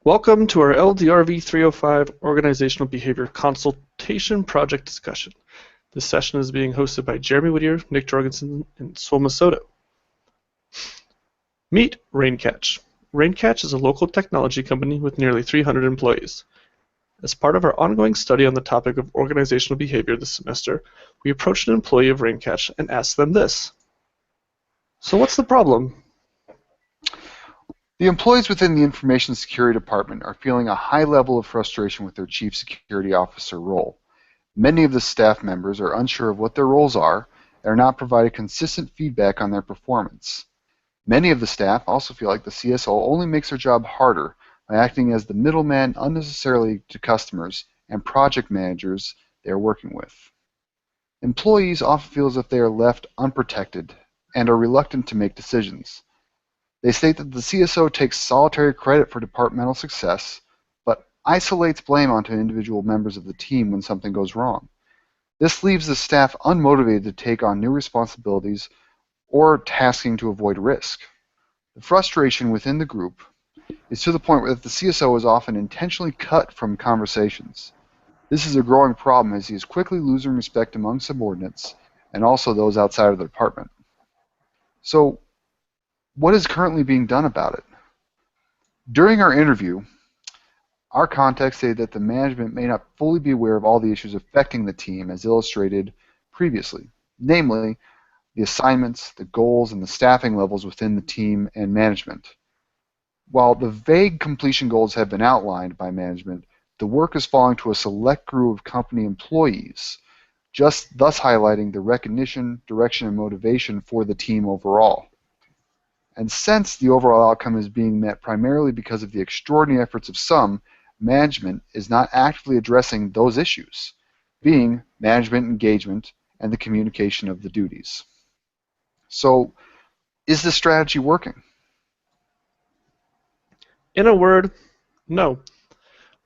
Welcome to our LDRV 305 Organizational Behavior Consultation Project Discussion. This session is being hosted by Jeremy Whittier, Nick Jorgensen, and Swoma Soto. Meet Raincatch. Raincatch is a local technology company with nearly 300 employees. As part of our ongoing study on the topic of organizational behavior this semester, we approached an employee of Raincatch and asked them this. So what's the problem? The employees within the Information Security Department are feeling a high level of frustration with their Chief Security Officer role. Many of the staff members are unsure of what their roles are and are not provided consistent feedback on their performance. Many of the staff also feel like the CSO only makes their job harder by acting as the middleman unnecessarily to customers and project managers they are working with. Employees often feel as if they are left unprotected and are reluctant to make decisions. They state that the CSO takes solitary credit for departmental success, but isolates blame onto individual members of the team when something goes wrong. This leaves the staff unmotivated to take on new responsibilities or tasking to avoid risk. The frustration within the group is to the point where the CSO is often intentionally cut from conversations. This is a growing problem as he is quickly losing respect among subordinates and also those outside of the department. So, what is currently being done about it? During our interview, our contacts say that the management may not fully be aware of all the issues affecting the team as illustrated previously, namely the assignments, the goals, and the staffing levels within the team and management. While the vague completion goals have been outlined by management, the work is falling to a select group of company employees, just thus highlighting the recognition, direction, and motivation for the team overall. And since the overall outcome is being met primarily because of the extraordinary efforts of some, management is not actively addressing those issues, being management engagement and the communication of the duties. So, is this strategy working? In a word, no.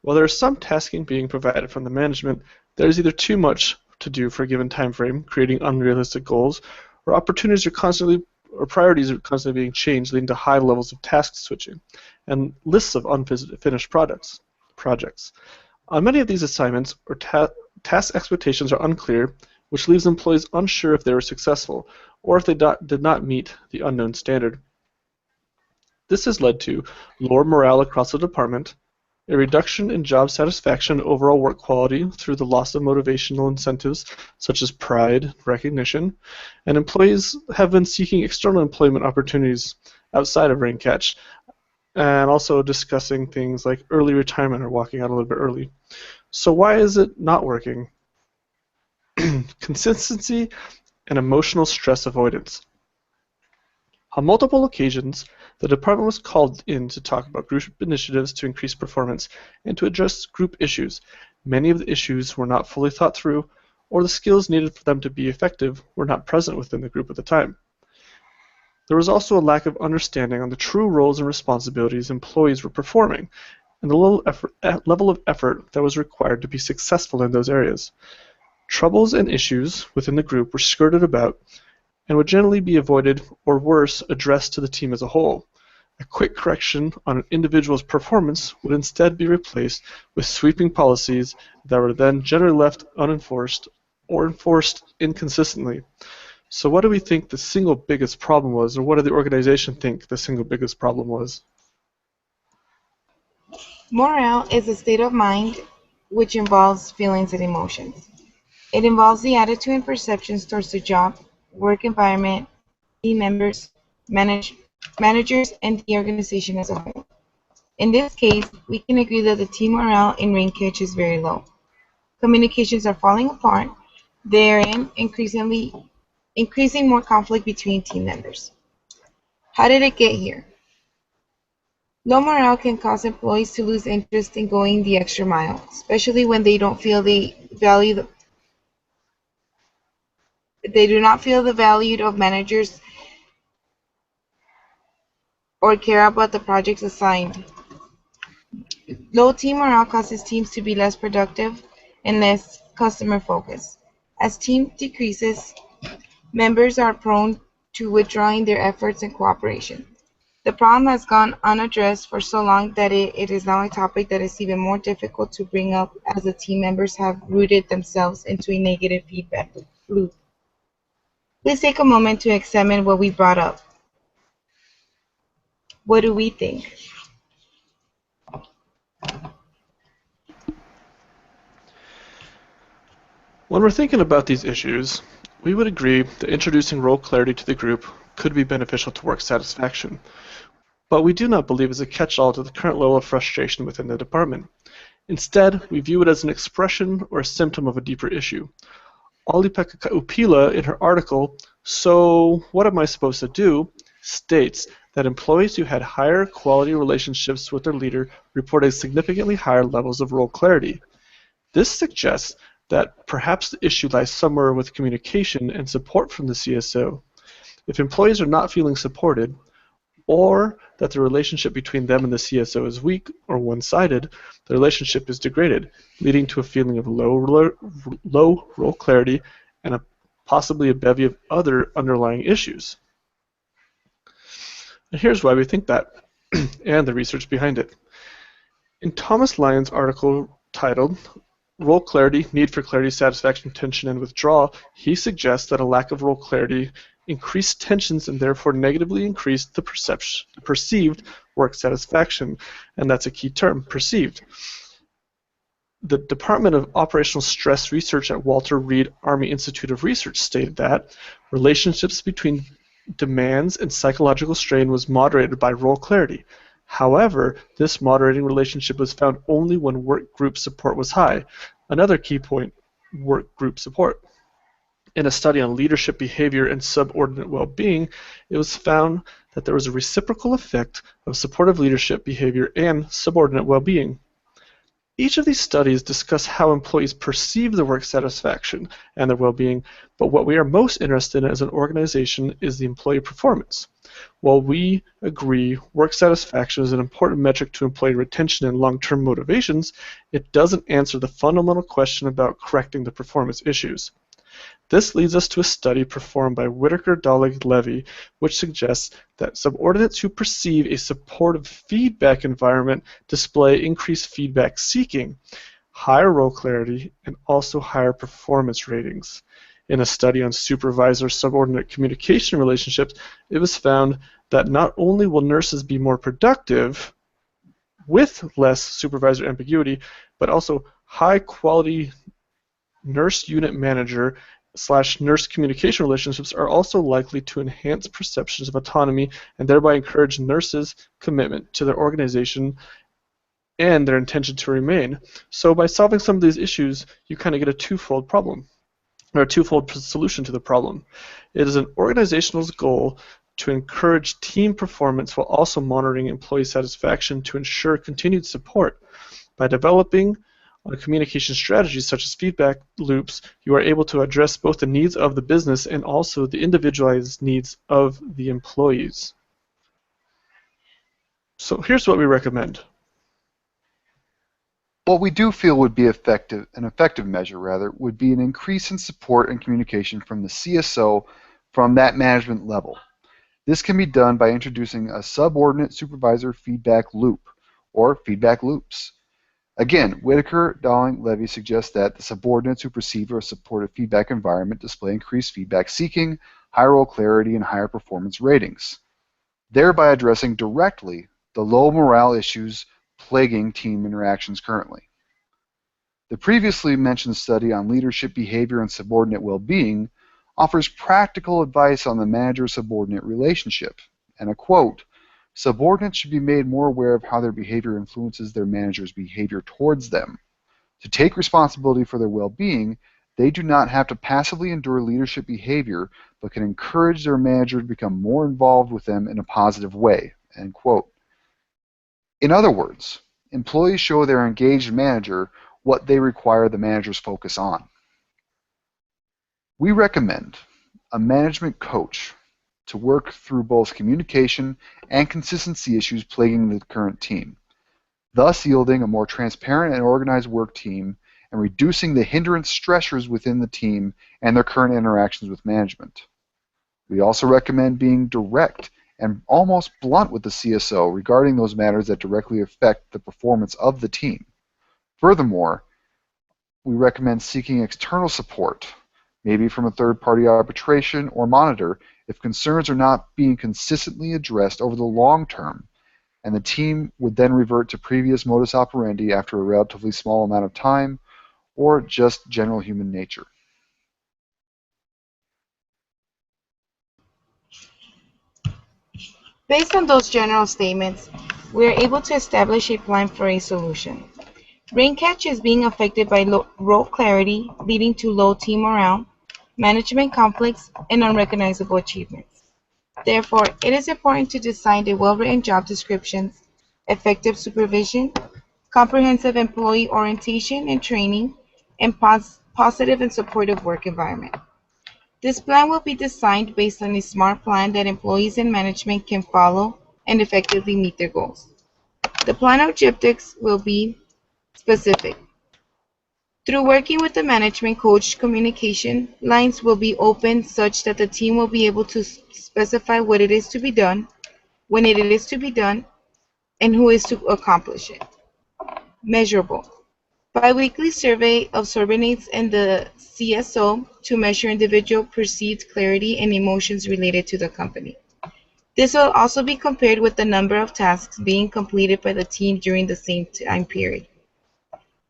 While there is some tasking being provided from the management, there is either too much to do for a given time frame, creating unrealistic goals, or priorities are constantly being changed, leading to high levels of task switching and lists of unfinished projects. On many of these assignments, task expectations are unclear, which leaves employees unsure if they were successful or if they did not meet the unknown standard. This has led to lower morale across the department, a reduction in job satisfaction and overall work quality through the loss of motivational incentives such as pride, recognition, and employees have been seeking external employment opportunities outside of Raincatch and also discussing things like early retirement or walking out a little bit early. So why is it not working? Consistency and emotional stress avoidance. On multiple occasions, the department was called in to talk about group initiatives to increase performance and to address group issues. Many of the issues were not fully thought through, or the skills needed for them to be effective were not present within the group at the time. There was also a lack of understanding on the true roles and responsibilities employees were performing and the level of effort that was required to be successful in those areas. Troubles and issues within the group were skirted about and would generally be avoided or worse, addressed to the team as a whole. A quick correction on an individual's performance would instead be replaced with sweeping policies that were then generally left unenforced or enforced inconsistently. So what do we think the single biggest problem was, or what did the organization think the single biggest problem was? Morale is a state of mind which involves feelings and emotions. It involves the attitude and perceptions towards the job, work environment, team members, managers, and the organization as a whole. In this case, we can agree that the team morale in Raincatch is very low. Communications are falling apart, therein increasing more conflict between team members. How did it get here? Low morale can cause employees to lose interest in going the extra mile, especially when they do not feel the value of managers or care about the projects assigned. Low team morale causes teams to be less productive and less customer focused. As team decreases, members are prone to withdrawing their efforts and cooperation. The problem has gone unaddressed for so long that it is now a topic that is even more difficult to bring up as the team members have rooted themselves into a negative feedback loop. Please take a moment to examine what we brought up. What do we think? When we're thinking about these issues, we would agree that introducing role clarity to the group could be beneficial to work satisfaction, but we do not believe it's a catch-all to the current level of frustration within the department. Instead, we view it as an expression or a symptom of a deeper issue. Olli-Pekka Upila, in her article, So What Am I Supposed to Do?, states that employees who had higher quality relationships with their leader reported significantly higher levels of role clarity. This suggests that perhaps the issue lies somewhere with communication and support from the CSO. If employees are not feeling supported, or that the relationship between them and the CSO is weak or one-sided, the relationship is degraded, leading to a feeling of low role clarity and possibly a bevy of other underlying issues. And here's why we think that, and the research behind it. In Thomas Lyon's article titled Role Clarity, Need for Clarity, Satisfaction, Tension, and Withdrawal, he suggests that a lack of role clarity increased tensions and therefore negatively increased the perceived work satisfaction. And that's a key term, perceived. The Department of Operational Stress Research at Walter Reed Army Institute of Research stated that relationships between demands and psychological strain was moderated by role clarity. However, this moderating relationship was found only when work group support was high. Another key point, work group support. In a study on leadership behavior and subordinate well-being, it was found that there was a reciprocal effect of supportive leadership behavior and subordinate well-being. Each of these studies discuss how employees perceive their work satisfaction and their well-being, but what we are most interested in as an organization is the employee performance. While we agree work satisfaction is an important metric to employee retention and long-term motivations, it doesn't answer the fundamental question about correcting the performance issues. This leads us to a study performed by Whitaker, Dollig, Levy, which suggests that subordinates who perceive a supportive feedback environment display increased feedback seeking, higher role clarity, and also higher performance ratings. In a study on supervisor-subordinate communication relationships, it was found that not only will nurses be more productive with less supervisor ambiguity, but also high-quality nurse unit manager / nurse communication relationships are also likely to enhance perceptions of autonomy and thereby encourage nurses' commitment to their organization and their intention to remain. So by solving some of these issues, you kind of get a twofold problem, or a twofold solution to the problem. It is an organizational goal to encourage team performance while also monitoring employee satisfaction to ensure continued support. By developing on communication strategies such as feedback loops, you are able to address both the needs of the business and also the individualized needs of the employees. So here's what we recommend. What we do feel would be an effective measure would be an increase in support and communication from the CSO from that management level. This can be done by introducing a subordinate supervisor feedback loop, or feedback loops. Again, Whitaker, Dolling, Levy suggest that the subordinates who perceive a supportive feedback environment display increased feedback seeking, higher role clarity, and higher performance ratings, thereby addressing directly the low morale issues plaguing team interactions currently. The previously mentioned study on leadership behavior and subordinate well-being offers practical advice on the manager-subordinate relationship, and a quote, "Subordinates should be made more aware of how their behavior influences their manager's behavior towards them. To take responsibility for their well-being, they do not have to passively endure leadership behavior, but can encourage their manager to become more involved with them in a positive way." End quote. In other words, employees show their engaged manager what they require the manager's focus on. We recommend a management coach to work through both communication and consistency issues plaguing the current team, thus yielding a more transparent and organized work team and reducing the hindrance stressors within the team and their current interactions with management. We also recommend being direct and almost blunt with the CSO regarding those matters that directly affect the performance of the team. Furthermore, we recommend seeking external support, maybe from a third-party arbitration or monitor, if concerns are not being consistently addressed over the long term, and the team would then revert to previous modus operandi after a relatively small amount of time, or just general human nature. Based on those general statements, we are able to establish a plan for a solution. Brain catch is being affected by role clarity, leading to low team morale, management conflicts, and unrecognizable achievements. Therefore, it is important to design a well-written job description, effective supervision, comprehensive employee orientation and training, and positive and supportive work environment. This plan will be designed based on a SMART plan that employees and management can follow and effectively meet their goals. The plan objectives will be specific. Through working with the management coach, communication lines will be open such that the team will be able to specify what it is to be done, when it is to be done, and who is to accomplish it. Measurable. Biweekly survey of subordinates and the CSO to measure individual perceived clarity and emotions related to the company. This will also be compared with the number of tasks being completed by the team during the same time period.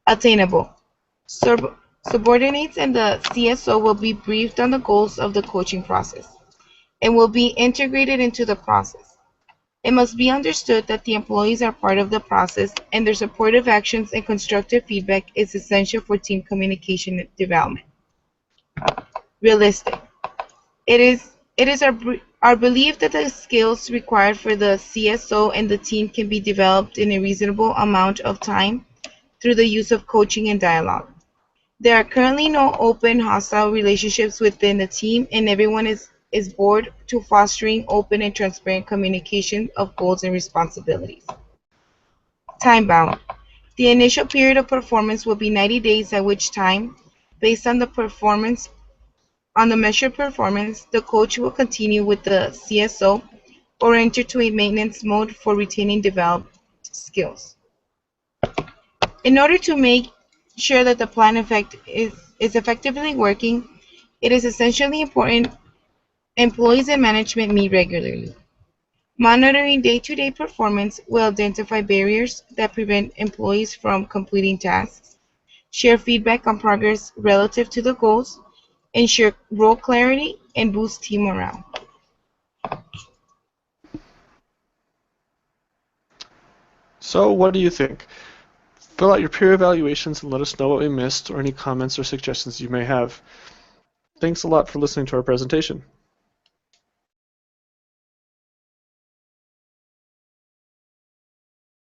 Attainable. Subordinates and the CSO will be briefed on the goals of the coaching process and will be integrated into the process. It must be understood that the employees are part of the process, and their supportive actions and constructive feedback is essential for team communication development. Realistic. It is our belief that the skills required for the CSO and the team can be developed in a reasonable amount of time through the use of coaching and dialogue. There are currently no open, hostile relationships within the team, and everyone is bored to fostering open and transparent communication of goals and responsibilities. Time bound. The initial period of performance will be 90 days, at which time, based on the measured performance, the coach will continue with the CSO or enter to a maintenance mode for retaining developed skills. In order to make sure that the plan is effectively working, it is essentially important employees and management meet regularly. Monitoring day-to-day performance will identify barriers that prevent employees from completing tasks, share feedback on progress relative to the goals, ensure role clarity, and boost team morale. So what do you think? Fill out your peer evaluations and let us know what we missed or any comments or suggestions you may have. Thanks a lot for listening to our presentation.